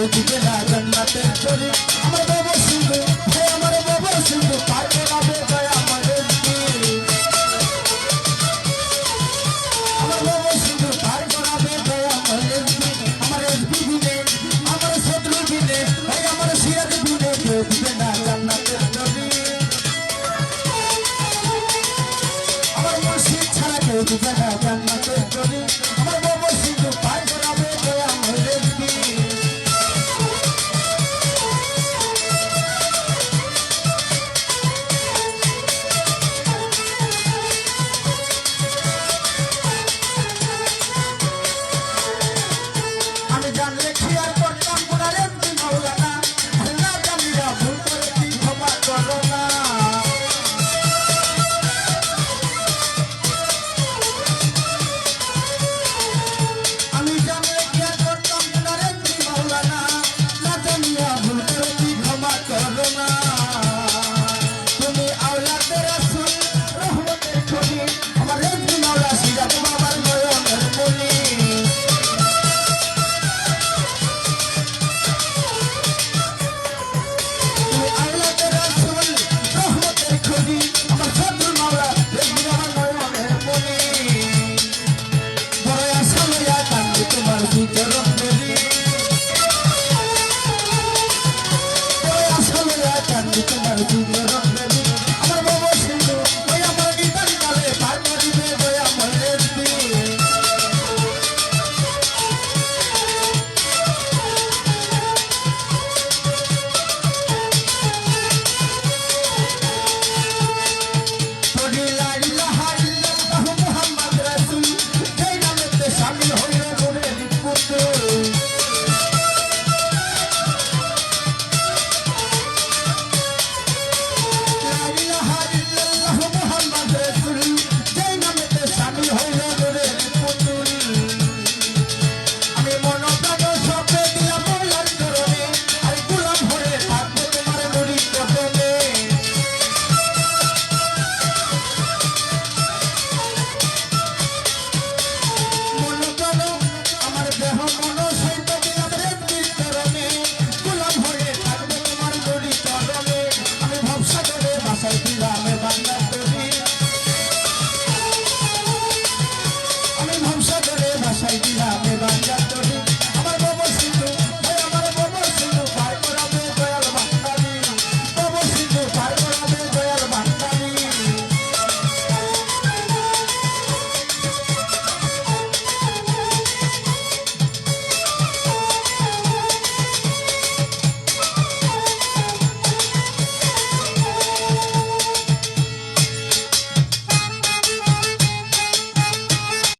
কেউ দিবে না জান্নাতের তরি আমার বাবা সিন্ধু হে আমার বাবা সিন্ধু পার করাবে দয়া আমার এসপি আমার বাবা সিন্ধু পার করাবে দয়া আমার এসপি বিনে আমার শত্রু বিনে ভাই আমার সিরাজ বিনে কেউ দিবে না জান্নাতের তরি আমার মুর্শিদ ছাড়া কেউ দিবে না জান্নাতের তরি